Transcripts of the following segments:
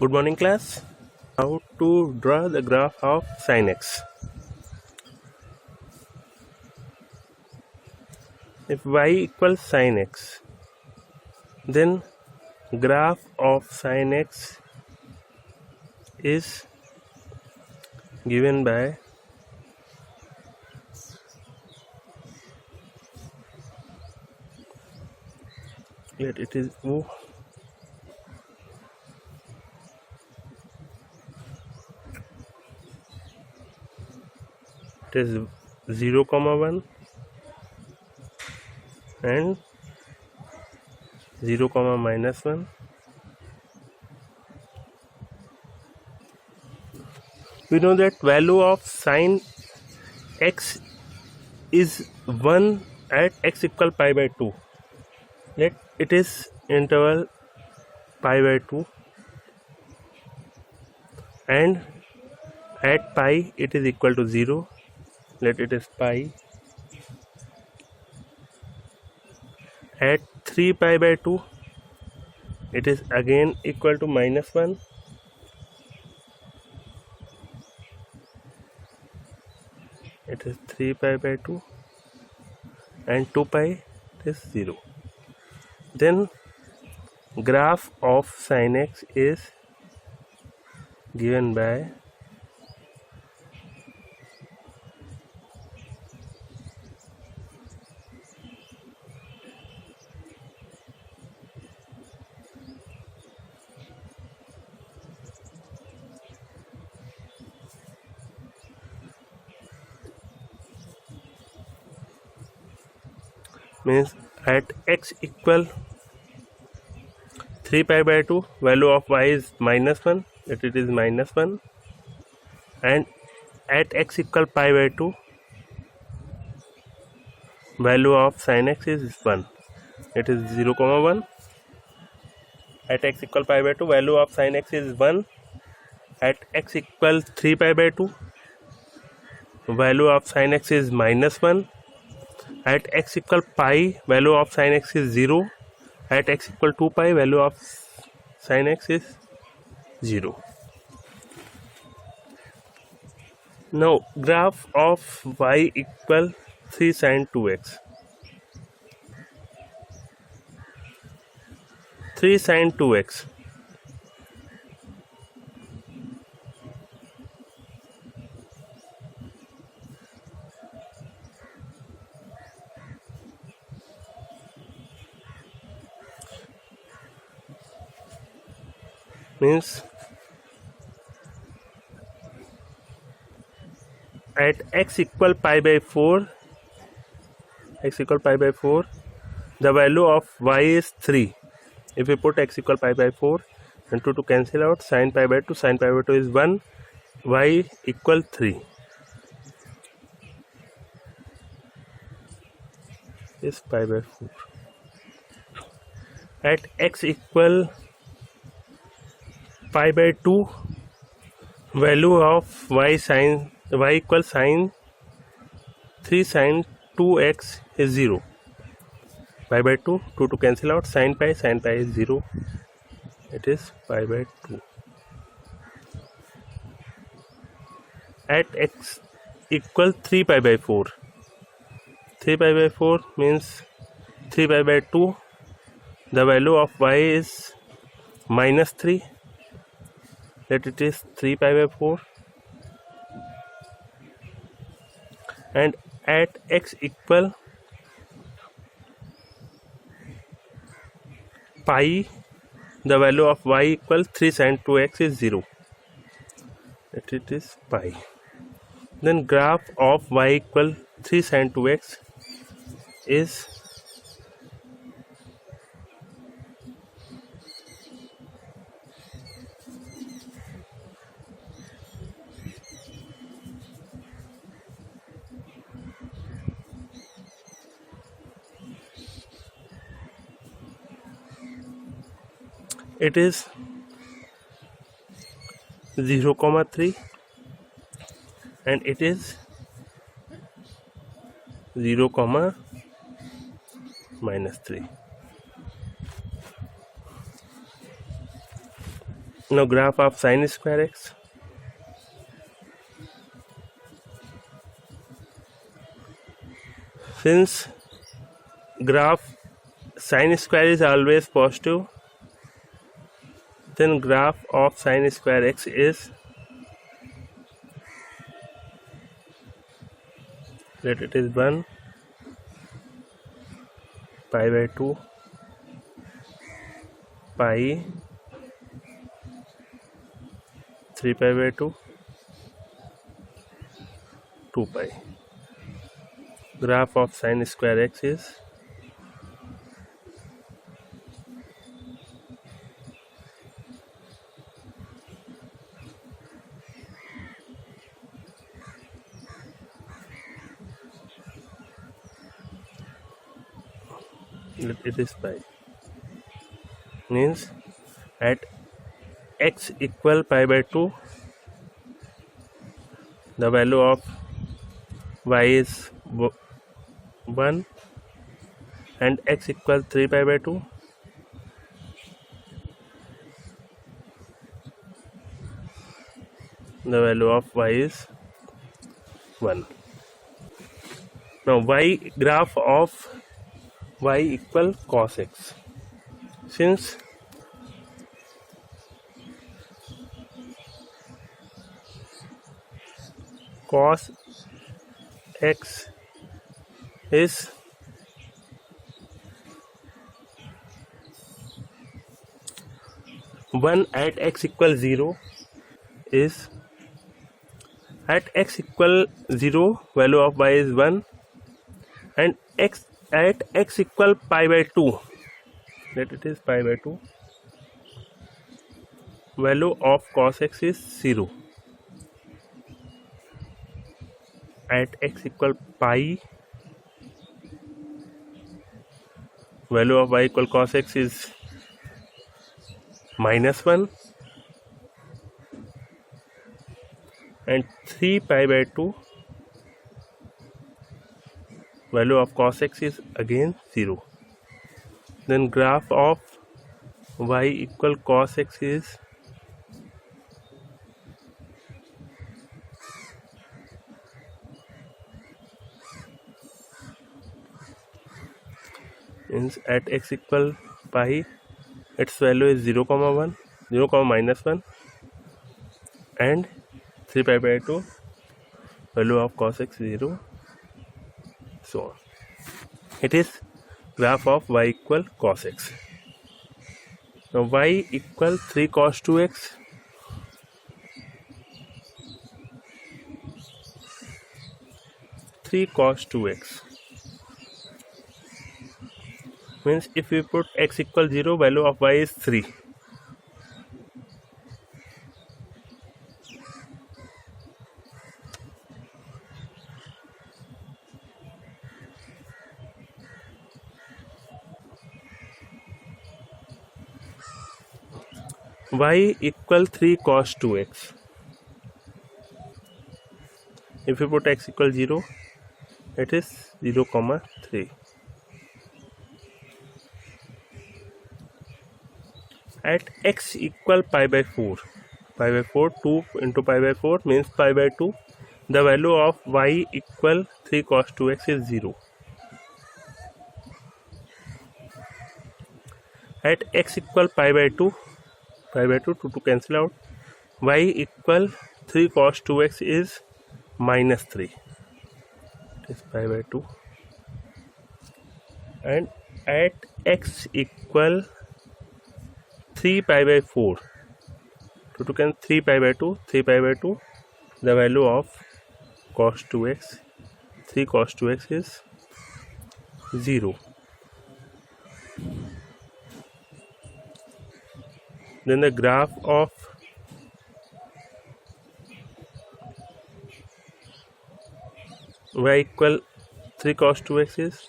Good morning, class. How to draw the graph of sin x. If y equals sin x, then graph of sin x is given by it is 0, 1 and 0, -1. We know that value of sin x is 1 at x equal pi by 2. Let it is interval pi by 2, and at pi it is equal to 0. Let it is pi. At 3 pi by 2 it is again equal to -1. It is 3 pi by 2 and 2 pi is 0. Then graph of sin x is given by means at x equal 3 pi by 2 value of y is -1, that it is -1, and at x equal pi by 2 value of sin x is 1, it is 0, 1. At x equal pi by 2 value of sin x is 1. At x equal 3 pi by 2 value of sin x is -1. At x equal pi value of sin x is 0. At x equal 2 pi value of sin x is 0. Now graph of y equal 3 sin 2x. 3 sin 2x means at x equal pi by 4, the value of y is 3. If we put x equal pi by 4 and 2 to cancel out, sin pi by 2 is 1, y equal 3 is pi by 4. At x equal pi by 2 value of y equals sin 3 sin 2x is 0. Pi by 2 to cancel out, sin pi is 0, it is pi by 2. At x equal 3 pi by 4, 3 pi by 4 means 3 pi by 2, the value of y is -3, that it is 3 pi by 4. And at x equal pi, the value of y equal 3 sin 2x is 0, that it is pi. Then graph of y equal 3 sin 2x is it is 0, 3 and it is 0, -3. Now graph of sin square x. Since graph sin square is always positive, then graph of sin square x is, let it is 1 pi by 2 pi 3 pi by 2 2 pi. Graph of sin square x is it is pi. Means at x equal pi by 2, the value of y is 1, and x equal 3 pi by 2, the value of y is 1. Now graph of y equal cos x. Since cos x is one at x equal 0, is at x equal 0 value of y is 1, and x at x equal pi by 2, let it is pi by 2, value of cos x is 0. At x equal pi, value of y equal cos x is -1, and 3 pi by 2, value of cos x is again 0. Then graph of y equal cos x is at x equal pi, its value is 0, 1, 0, -1, and 3 pi by 2, value of cos x 0, so on. It is graph of y equal cos x. Now y equal 3 cos 2x. Cos 2x means if we put x equal 0, value of y is 3. Y equal 3 cos 2x. If we put x equal 0, it is 0, 3. At x equal pi by 4, 2 into pi by 4 means pi by 2, the value of y equal 3 cos 2x is 0. At x equal pi by 2, 2 to cancel out, y equal 3 cos 2x is -3. It is pi by 2. And at x equal 3 pi by 4, 2 to cancel 3 pi by 2, the value of cos 2x, 3 cos 2x is 0. Then the graph of y equal 3 cos 2x is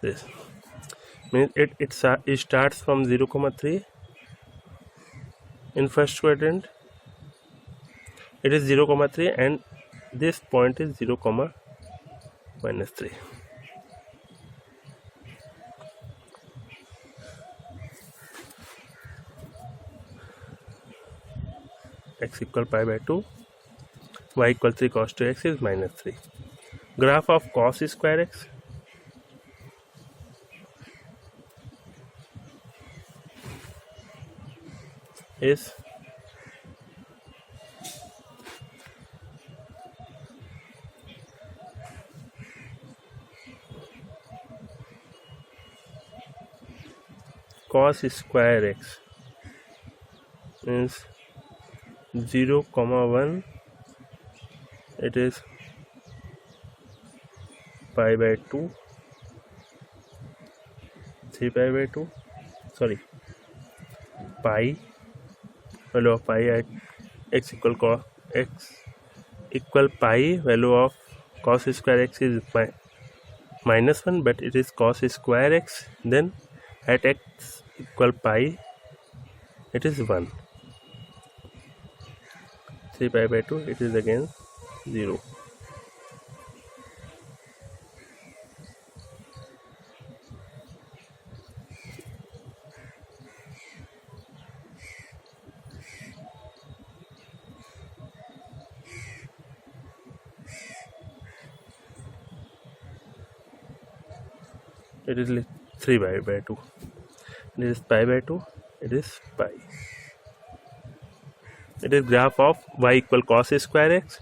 this. Means it starts from 0, 3 in first quadrant, it is 0 comma 3 and this point is 0 comma minus 3. X equal pi by 2, y equal 3 cos 2x is minus 3. Graph of cos square x is cos square x is 0 comma 1, it is pi by 2, 3 pi by 2, sorry, pi, value of pi at x equal pi, value of cos square x is minus 1, but it is cos square x, then at x equal pi it is 1, 3 pi by 2, it is again 0. It is 3 pi by 2, it is pi by 2, it is pi. It is graph of y equal cos square x